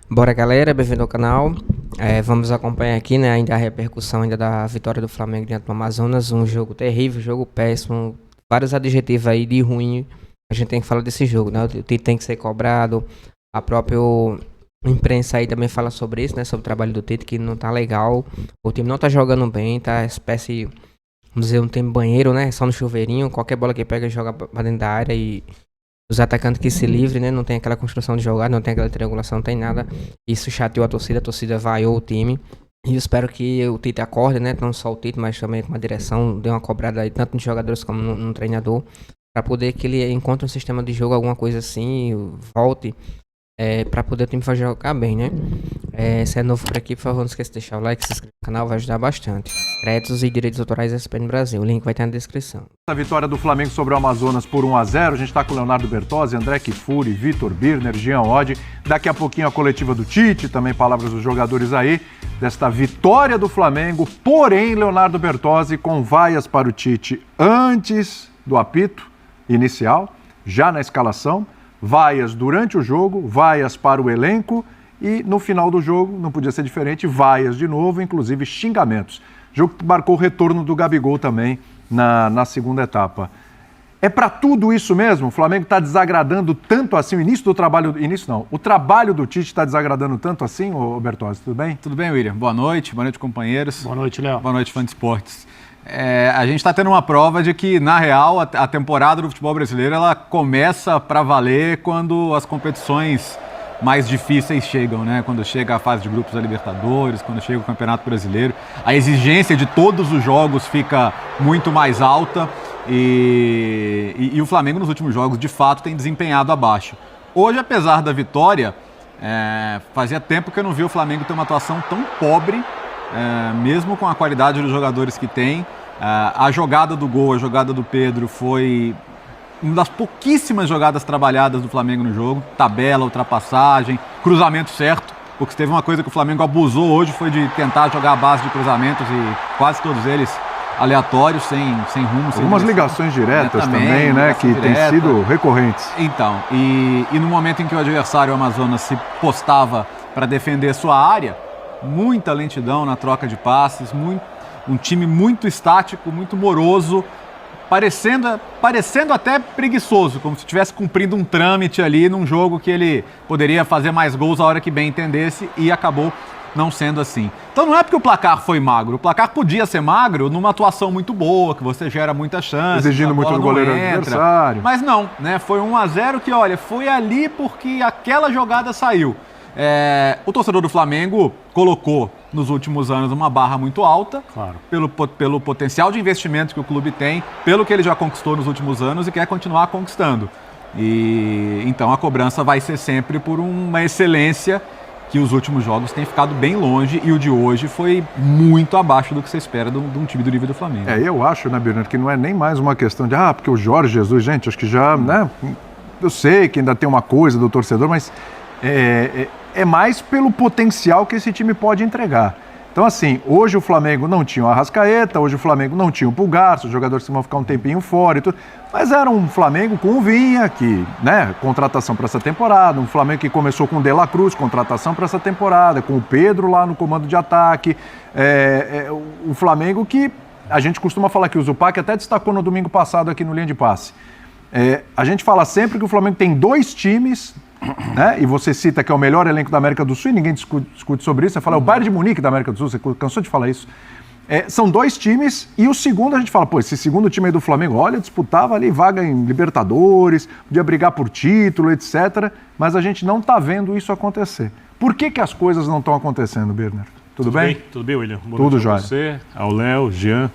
Bora, galera, bem-vindo ao canal. Vamos acompanhar aqui, né, ainda a repercussão ainda da vitória do Flamengo diante do Amazonas. Um jogo terrível, jogo péssimo, vários adjetivos aí de ruim. A gente tem que falar desse jogo, né? O Tite tem que ser cobrado. A própria imprensa aí também fala sobre isso, né? Sobre o trabalho do Tite, que não tá legal. O time não tá jogando bem, tá espécie, vamos dizer, um time banheiro, né? Só no chuveirinho. Qualquer bola que pega joga pra dentro da área e os atacantes que se livrem, né? Não tem aquela construção de jogada, não tem aquela triangulação, não tem nada. Isso chateou a torcida vaiou o time. E eu espero que o Tite acorde, né? Não só o Tite, mas também com a direção, dê uma cobrada aí, tanto nos jogadores como no treinador, para poder que ele encontre um sistema de jogo, alguma coisa assim, volte, para poder o time fazer jogar bem, né? Se é novo por aqui, por favor, não esqueça de deixar o like, se inscrever no canal, vai ajudar bastante. Créditos e direitos autorais SPN Brasil, o link vai estar na descrição. A vitória do Flamengo sobre o Amazonas por 1-0, a gente está com o Leonardo Bertozzi, André Kifuri, Vitor Birner, Jean Oddi. Daqui a pouquinho a coletiva do Tite, também palavras dos jogadores aí, desta vitória do Flamengo. Porém, Leonardo Bertozzi com vaias para o Tite antes do apito inicial, já na escalação, vaias durante o jogo, vaias para o elenco e no final do jogo, não podia ser diferente, vaias de novo, inclusive xingamentos. Jogo que marcou o retorno do Gabigol também na segunda etapa. É para tudo isso mesmo? O Flamengo está desagradando tanto assim, o trabalho do Tite está desagradando tanto assim, ô Bertozzi, tudo bem? Tudo bem, William. Boa noite, companheiros. Boa noite, Léo. Boa noite, fã de esportes. A gente está tendo uma prova de que, na real, a temporada do futebol brasileiro ela começa para valer quando as competições mais difíceis chegam, né? Quando chega a fase de grupos da Libertadores, quando chega o Campeonato Brasileiro. A exigência de todos os jogos fica muito mais alta e o Flamengo nos últimos jogos, de fato, tem desempenhado abaixo. Hoje, apesar da vitória, fazia tempo que eu não vi o Flamengo ter uma atuação tão pobre, mesmo com a qualidade dos jogadores que tem. A jogada do gol, a jogada do Pedro foi uma das pouquíssimas jogadas trabalhadas do Flamengo no jogo. Tabela, ultrapassagem, cruzamento certo. Porque se teve uma coisa que o Flamengo abusou hoje foi de tentar jogar a base de cruzamentos e quase todos eles aleatórios, sem rumo. Algumas ligações diretas também, né? Que têm sido recorrentes. Então, e no momento em que o adversário, o Amazonas, se postava para defender sua área, muita lentidão na troca de passes, um time muito estático, muito moroso, parecendo até preguiçoso, como se estivesse cumprindo um trâmite ali num jogo que ele poderia fazer mais gols a hora que bem entendesse e acabou não sendo assim. Então não é porque o placar foi magro, o placar podia ser magro numa atuação muito boa, que você gera muita chance. Exigindo muito do goleiro adversário. Mas não, né? Foi 1-0 que, olha, foi ali porque aquela jogada saiu. O torcedor do Flamengo colocou nos últimos anos uma barra muito alta, claro, pelo potencial de investimento que o clube tem, pelo que ele já conquistou nos últimos anos e quer continuar conquistando. E então a cobrança vai ser sempre por uma excelência que os últimos jogos têm ficado bem longe e o de hoje foi muito abaixo do que você espera de um time do nível do Flamengo. Eu acho, né, Birner, que não é nem mais uma questão de porque o Jorge Jesus, gente, acho que já, né, eu sei que ainda tem uma coisa do torcedor, mas é mais pelo potencial que esse time pode entregar. Então, assim, hoje o Flamengo não tinha o Arrascaeta, hoje o Flamengo não tinha o Pulgar, os jogadores vão ficar um tempinho fora e tudo, mas era um Flamengo com o Vinha, que, né, contratação para essa temporada, um Flamengo que começou com o De La Cruz, contratação para essa temporada, com o Pedro lá no comando de ataque, o Flamengo que a gente costuma falar que o Zupac até destacou no domingo passado aqui no Linha de Passe. A gente fala sempre que o Flamengo tem dois times, né? E você cita que é o melhor elenco da América do Sul e ninguém discute sobre isso. Você fala, é o Bayern de Munique da América do Sul, você cansou de falar isso. São dois times e o segundo a gente fala, esse segundo time aí do Flamengo, olha, disputava ali vaga em Libertadores, podia brigar por título, etc. Mas a gente não está vendo isso acontecer. Por que as coisas não estão acontecendo, Birner? Tudo bem? Tudo bem, William? Boa Tudo noite jóia. a você, ao Léo, Jean,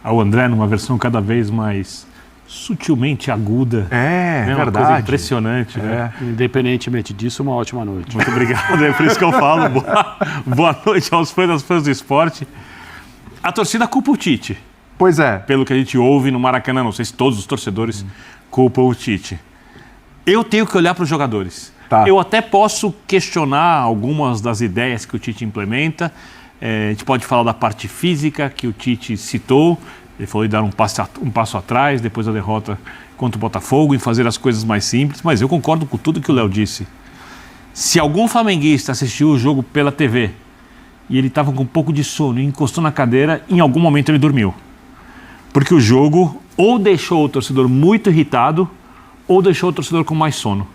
ao André, numa versão cada vez mais sutilmente aguda. Verdade. Uma coisa impressionante, né? Independentemente disso, uma ótima noite. Muito obrigado, é por isso que eu falo. Boa noite aos fãs do esporte. A torcida culpa o Tite. Pois é. Pelo que a gente ouve no Maracanã, não sei se todos os torcedores culpam o Tite. Eu tenho que olhar para os jogadores. Tá. Eu até posso questionar algumas das ideias que o Tite implementa. A gente pode falar da parte física que o Tite citou. Ele falou de dar um passo atrás, depois da derrota contra o Botafogo, em fazer as coisas mais simples. Mas eu concordo com tudo que o Léo disse. Se algum flamenguista assistiu o jogo pela TV e ele estava com um pouco de sono e encostou na cadeira, em algum momento ele dormiu. Porque o jogo ou deixou o torcedor muito irritado ou deixou o torcedor com mais sono.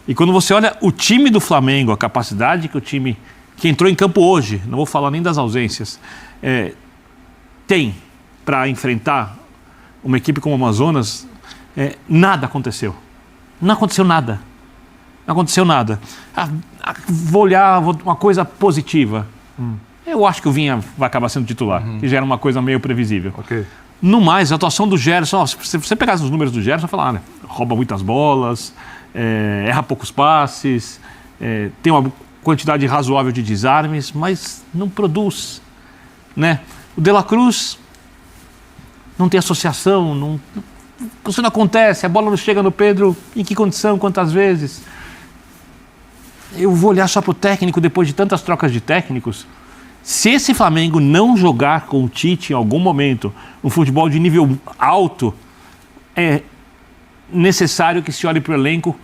E quando você olha o time do Flamengo, a capacidade que o time que entrou em campo hoje, não vou falar nem das ausências, tem para enfrentar uma equipe como o Amazonas, nada aconteceu. Não aconteceu nada. Não aconteceu nada. Vou olhar uma coisa positiva. Eu acho que o Vinha vai acabar sendo titular, que já era uma coisa meio previsível. Ok. No mais, a atuação do Gerson, se você pegasse os números do Gerson, você vai falar, né? Rouba muitas bolas, erra poucos passes, tem uma quantidade razoável de desarmes, mas não produz, né? O De La Cruz não tem associação, isso não acontece, a bola não chega no Pedro, em que condição, quantas vezes? Eu vou olhar só para o técnico depois de tantas trocas de técnicos. Se esse Flamengo não jogar com o Tite em algum momento um futebol de nível alto, é necessário que se olhe para o elenco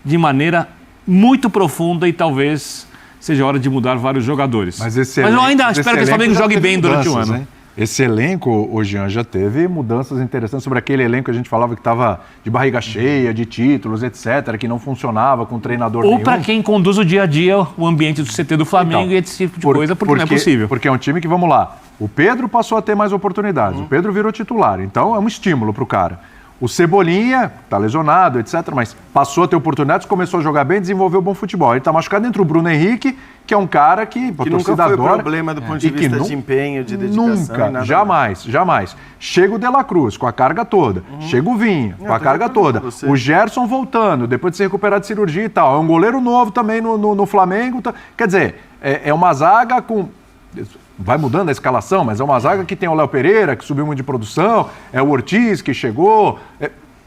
de maneira muito profunda e talvez seja hora de mudar vários jogadores. Mas eu ainda espero que o Flamengo jogue bem durante o ano. Hein? Esse elenco, o Jean, já teve mudanças interessantes sobre aquele elenco que a gente falava que estava de barriga cheia, de títulos, etc., que não funcionava com treinador nenhum. Ou para quem conduz o dia a dia, o ambiente do CT do Flamengo então, e esse tipo de coisa, porque não é possível. Porque é um time que, vamos lá, o Pedro passou a ter mais oportunidades, o Pedro virou titular, então é um estímulo para o cara. O Cebolinha está lesionado, etc., mas passou a ter oportunidades, começou a jogar bem, desenvolveu bom futebol. Ele está machucado entre o Bruno Henrique, que é um cara que nunca foi problema do ponto de vista de empenho, de dedicação. Nunca, jamais. Chega o De La Cruz com a carga toda, chega o Vinha com a carga toda, o Gerson voltando, depois de se recuperar de cirurgia e tal. É um goleiro novo também no Flamengo. Quer dizer, é uma zaga com... Vai mudando a escalação, mas é uma zaga que tem o Léo Pereira, que subiu muito de produção, é o Ortiz, que chegou.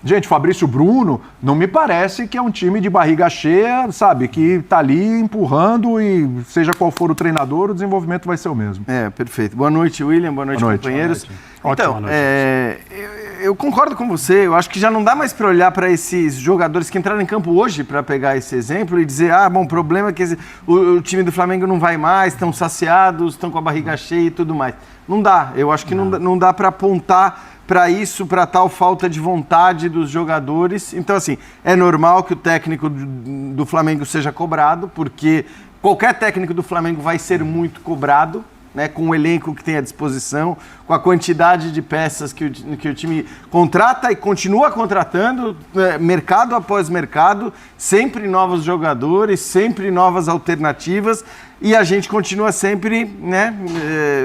Gente, Fabrício Bruno, não me parece que é um time de barriga cheia, sabe, que tá ali empurrando e seja qual for o treinador, o desenvolvimento vai ser o mesmo. Perfeito. Boa noite, William, boa noite, companheiros. Boa noite. Então, eu concordo com você, eu acho que já não dá mais para olhar para esses jogadores que entraram em campo hoje, para pegar esse exemplo e dizer, o problema é que o time do Flamengo não vai mais, estão saciados, estão com a barriga cheia e tudo mais. Não dá, eu acho que não dá para apontar para isso, para tal falta de vontade dos jogadores. Então, assim, é normal que o técnico do Flamengo seja cobrado, porque qualquer técnico do Flamengo vai ser muito cobrado, né, com o elenco que tem à disposição, com a quantidade de peças que o time contrata e continua contratando, mercado após mercado, sempre novos jogadores, sempre novas alternativas, e a gente continua sempre, né,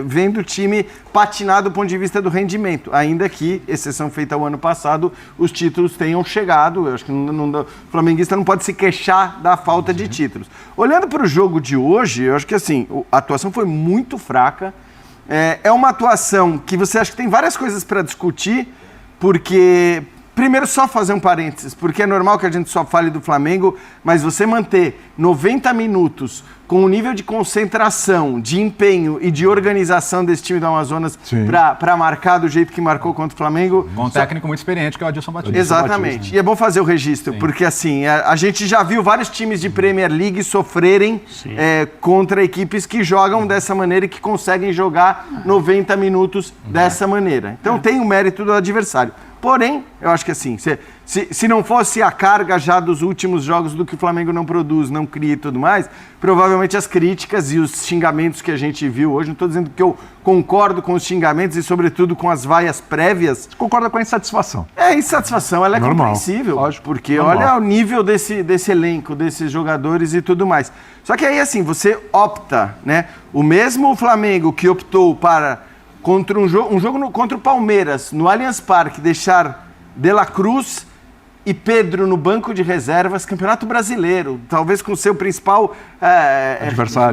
vendo o time patinar do ponto de vista do rendimento, ainda que, exceção feita ao ano passado, os títulos tenham chegado. Eu acho que o flamenguista não pode se queixar da falta de títulos. Olhando para o jogo de hoje, eu acho que assim, a atuação foi muito fraca. É uma atuação que você acha que tem várias coisas para discutir, porque... Primeiro, só fazer um parênteses, porque é normal que a gente só fale do Flamengo, mas você manter 90 minutos com o nível de concentração, de empenho e de organização desse time do Amazonas para marcar do jeito que marcou contra o Flamengo... Com um técnico muito experiente, que é o Adilson Batista. Exatamente. E é bom fazer o registro, porque assim, a gente já viu vários times de Premier League sofrerem contra equipes que jogam dessa maneira e que conseguem jogar 90 minutos dessa maneira. Então tem o mérito do adversário. Porém, eu acho que assim, se não fosse a carga já dos últimos jogos do que o Flamengo não produz, não cria e tudo mais, provavelmente as críticas e os xingamentos que a gente viu hoje, não estou dizendo que eu concordo com os xingamentos e sobretudo com as vaias prévias. Você concorda com a insatisfação? A insatisfação, ela é compreensível, lógico, porque olha o nível desse elenco, desses jogadores e tudo mais. Só que aí assim, você opta, né? O mesmo Flamengo que optou para... Contra um jogo contra o Palmeiras, no Allianz Parque, deixar De La Cruz e Pedro no banco de reservas, Campeonato Brasileiro, talvez com o seu principal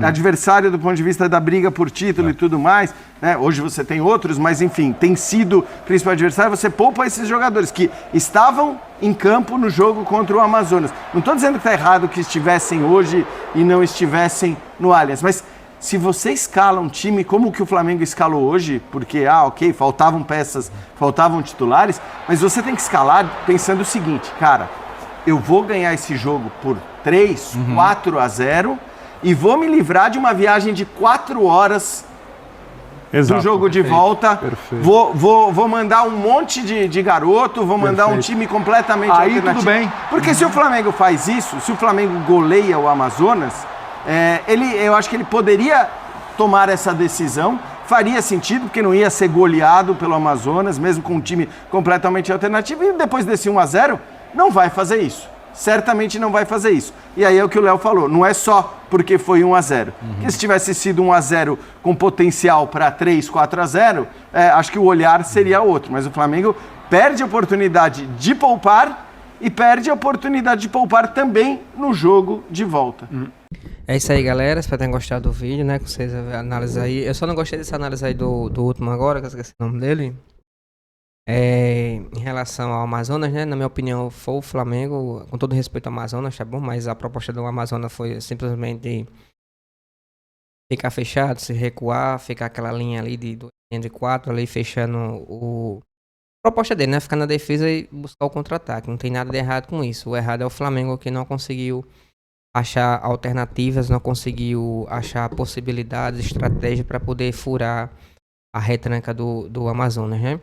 adversário do ponto de vista da briga por título e tudo mais, né? Hoje você tem outros, mas enfim, tem sido o principal adversário, você poupa esses jogadores que estavam em campo no jogo contra o Amazonas. Não estou dizendo que está errado que estivessem hoje e não estivessem no Allianz, mas... Se você escala um time como o que o Flamengo escalou hoje, porque, faltavam peças, faltavam titulares, mas você tem que escalar pensando o seguinte, cara, eu vou ganhar esse jogo por 3, 4-0 e vou me livrar de uma viagem de 4 horas do jogo de volta. Perfeito. Vou mandar um monte de garoto, vou mandar um time completamente Aí alternativo. tudo bem. Porque se o Flamengo faz isso, se o Flamengo goleia o Amazonas, eu acho que ele poderia tomar essa decisão. Faria sentido, porque não ia ser goleado pelo Amazonas, mesmo com um time completamente alternativo. E depois desse 1-0, não vai fazer isso. Certamente não vai fazer isso. E aí é o que o Léo falou, não é só porque foi 1-0. Porque se tivesse sido 1-0 com potencial para 3, 4-0, acho que o olhar seria outro. Mas o Flamengo perde a oportunidade de poupar e perde a oportunidade de poupar também no jogo de volta. É isso aí, galera. Espero que tenham gostado do vídeo, né? Com vocês analisam aí. Eu só não gostei dessa análise aí do último agora, que eu esqueci o nome dele. Em relação ao Amazonas, né? Na minha opinião, foi o Flamengo, com todo respeito ao Amazonas, tá bom? Mas a proposta do Amazonas foi simplesmente ficar fechado, se recuar, ficar aquela linha ali de 4 ali, fechando a proposta dele, né? Ficar na defesa e buscar o contra-ataque. Não tem nada de errado com isso. O errado é o Flamengo que não conseguiu achar alternativas, não conseguiu achar possibilidades, estratégia para poder furar a retranca do Amazonas, né?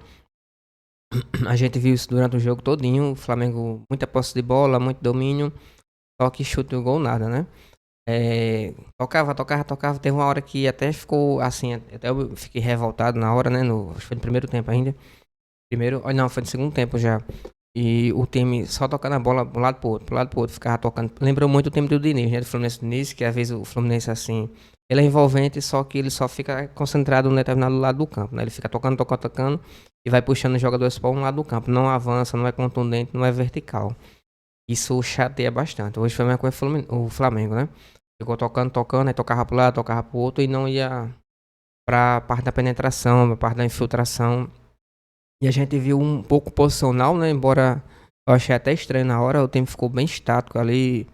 A gente viu isso durante o jogo todinho, o Flamengo, muita posse de bola, muito domínio, só que chute no gol nada, né? Tocava, teve uma hora que até ficou assim, até eu fiquei revoltado na hora, né? Acho que foi no primeiro tempo ainda. Não, foi no segundo tempo já. E o time só tocando a bola de um lado pro outro, ficava tocando. Lembrou muito o time do Diniz, né? Do Fluminense Diniz, que às vezes o Fluminense assim, ele é envolvente, só que ele só fica concentrado no determinado lado do campo, né? Ele fica tocando e vai puxando os jogadores para um lado do campo. Não avança, não é contundente, não é vertical. Isso chateia bastante. Hoje foi a mesma coisa o Flamengo, né? Ficou tocando, aí tocava pro lado, tocava pro outro e não ia pra parte da penetração, pra parte da infiltração. E a gente viu um pouco posicional, né? Embora eu achei até estranho na hora, o time ficou bem estático ali.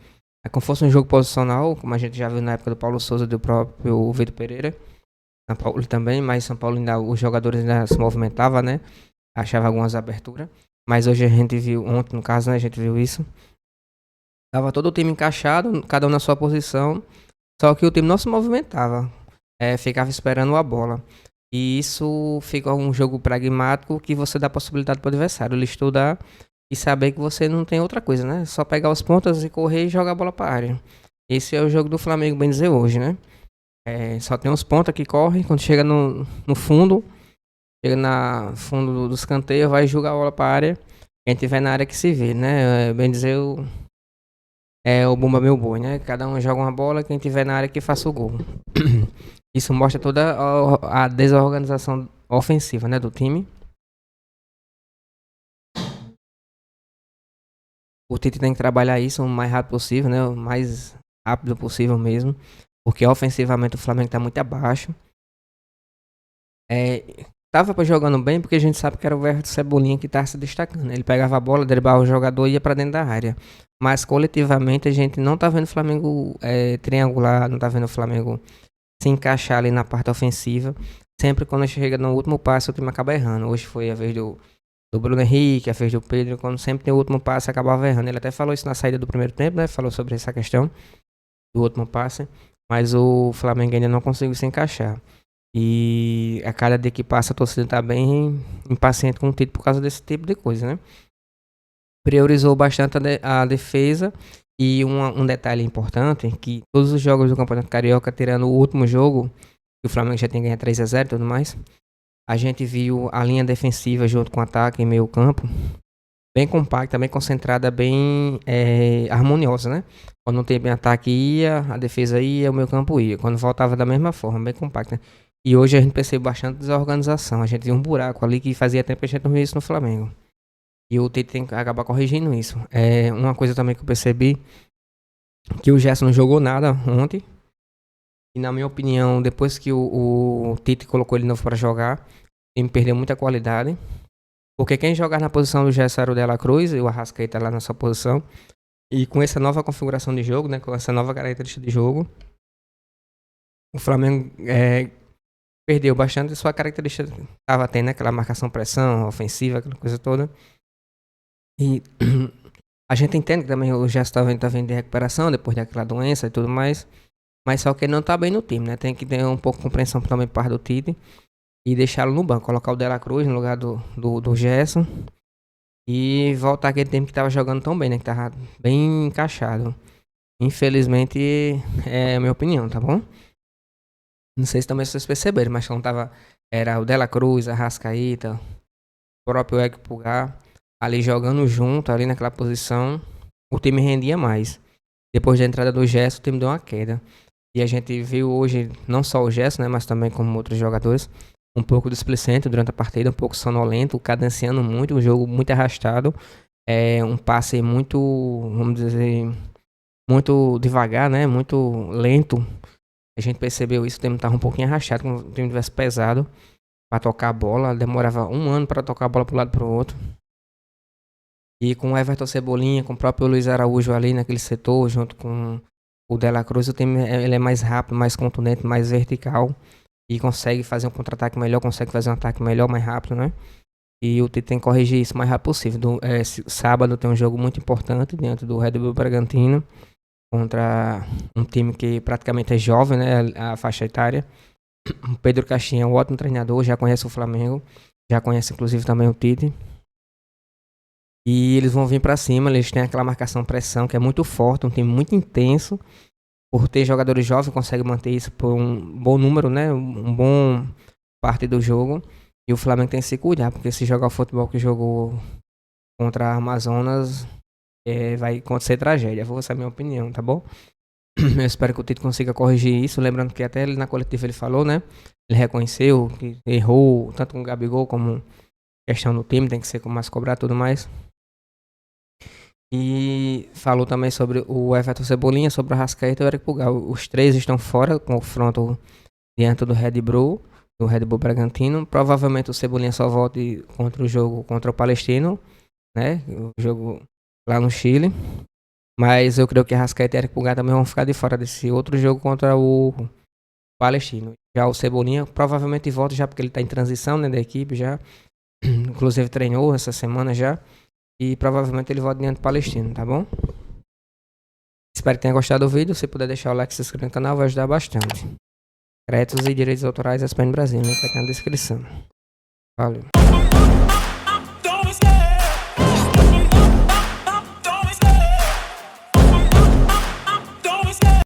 É como se fosse um jogo posicional, como a gente já viu na época do Paulo Souza e do próprio Vitor Pereira. São Paulo também, mas São Paulo ainda, os jogadores ainda se movimentavam, né? Achava algumas aberturas. Mas hoje a gente viu, ontem no caso, né? A gente viu isso. Tava todo o time encaixado, cada um na sua posição. Só que o time não se movimentava. Ficava esperando a bola. E isso fica um jogo pragmático que você dá possibilidade para o adversário ele estudar e saber que você não tem outra coisa, né? Só pegar os pontas e correr e jogar a bola para a área. Esse é o jogo do Flamengo, bem dizer, hoje, né? Só tem uns pontas que correm, quando chega no fundo, chega no fundo do escanteio, vai jogar a bola para a área. Quem tiver na área que se vê, né? Bem dizer, o Bumba Meu Boi, né? Cada um joga uma bola, quem tiver na área que faça o gol. Isso mostra toda a desorganização ofensiva, né, do time. O Tite tem que trabalhar isso o mais rápido possível, né? O mais rápido possível mesmo. Porque ofensivamente o Flamengo está muito abaixo. Tava jogando bem porque a gente sabe que era o Verbo Cebolinha que estava se destacando. Ele pegava a bola, driblava o jogador e ia para dentro da área. Mas coletivamente a gente não tá vendo o Flamengo triangular, não tá vendo o Flamengo se encaixar ali na parte ofensiva. Sempre quando chega no último passe o time acaba errando. Hoje foi a vez do Bruno Henrique, a vez do Pedro, quando sempre tem o último passe acabava errando. Ele até falou isso na saída do primeiro tempo, né? Falou sobre essa questão do último passe. Mas o Flamengo ainda não conseguiu se encaixar. E a cada dia que passa a torcida tá bem impaciente com o Tite por causa desse tipo de coisa, né? Priorizou bastante a defesa. E um detalhe importante, que todos os jogos do Campeonato Carioca, tirando o último jogo, que o Flamengo já tem ganho 3-0 e tudo mais, a gente viu a linha defensiva junto com o ataque em meio campo, bem compacta, bem concentrada, bem harmoniosa, né? Quando não tem bem ataque ia, a defesa ia, o meio campo ia. Quando voltava da mesma forma, bem compacta. E hoje a gente percebe bastante desorganização. A gente viu um buraco ali que fazia tempo que a gente não via isso no Flamengo. E o Tite tem que acabar corrigindo isso. Uma coisa também que eu percebi, que o Gerson não jogou nada ontem. E na minha opinião, depois que o Tite colocou ele novo para jogar, ele perdeu muita qualidade. Porque quem jogar na posição do Gerson era o De La Cruz, e o Arrascaeta lá na sua posição. E com essa nova configuração de jogo, né, com essa nova característica de jogo, o Flamengo perdeu bastante sua característica que estava tendo, né, aquela marcação-pressão ofensiva, aquela coisa toda. E A gente entende que também o Gerson tá vindo de recuperação depois daquela doença e tudo mais. Mas só que ele não tá bem no time, né? Tem que ter um pouco de compreensão também por parte do Tite. E deixá-lo no banco. Colocar o De La Cruz no lugar do Gerson. E voltar aquele time que tava jogando tão bem, né? Que tava bem encaixado. Infelizmente, é a minha opinião, tá bom? Não sei se também vocês perceberam, mas não tava... Era o De La Cruz, a Arrascaeta, o próprio Eric Pulgar, ali jogando junto, ali naquela posição, o time rendia mais. Depois da entrada do Gerson, o time deu uma queda. E a gente viu hoje, não só o Gerson, né, mas também como outros jogadores, um pouco displicente durante a partida, um pouco sonolento, cadenciando muito, um jogo muito arrastado, um passe muito, vamos dizer, muito devagar, né, muito lento. A gente percebeu isso, o time estava um pouquinho arrastado, como se o time tivesse pesado para tocar a bola. Demorava um ano para tocar a bola para o lado e para o outro. E com o Everton Cebolinha, com o próprio Luiz Araújo ali naquele setor, junto com o De La Cruz, o time ele é mais rápido, mais contundente, mais vertical. E consegue fazer um contra-ataque melhor, consegue fazer um ataque melhor, mais rápido, né? E o Tite tem que corrigir isso o mais rápido possível. Sábado tem um jogo muito importante dentro do Red Bull Bragantino, contra um time que praticamente é jovem, né, a faixa etária. O Pedro Caixinha é um ótimo treinador, já conhece o Flamengo, já conhece inclusive também o Tite. E eles vão vir pra cima, eles têm aquela marcação-pressão que é muito forte, um time muito intenso. Por ter jogadores jovens, consegue manter isso por um bom número, né, um bom parte do jogo. E o Flamengo tem que se cuidar, porque se jogar o futebol que jogou contra a Amazonas... vai acontecer tragédia, essa é a minha opinião, tá bom? Eu espero que o Tite consiga corrigir isso, lembrando que até ele na coletiva ele falou, né? Ele reconheceu que errou, tanto com o Gabigol como questão do time, tem que ser mais cobrado e tudo mais. E falou também sobre o Everton Cebolinha, sobre o Arrascaeta e o Eric Pulgar. Os três estão fora, confronto diante do Red Bull Bragantino. Provavelmente o Cebolinha só volte contra o jogo contra o Palestino, né? O jogo lá no Chile, mas eu creio que Arrascaeta e Eric Pulgar também vão ficar de fora desse outro jogo contra o Palestino. Já o Cebolinha provavelmente volta já porque ele está em transição, né, da equipe já, inclusive treinou essa semana já, e provavelmente ele volta diante do Palestino, tá bom? Espero que tenha gostado do vídeo. Se puder deixar o like e se inscrever no canal, vai ajudar bastante. Créditos e direitos autorais ESPN Brasil, link vai estar na descrição. Valeu.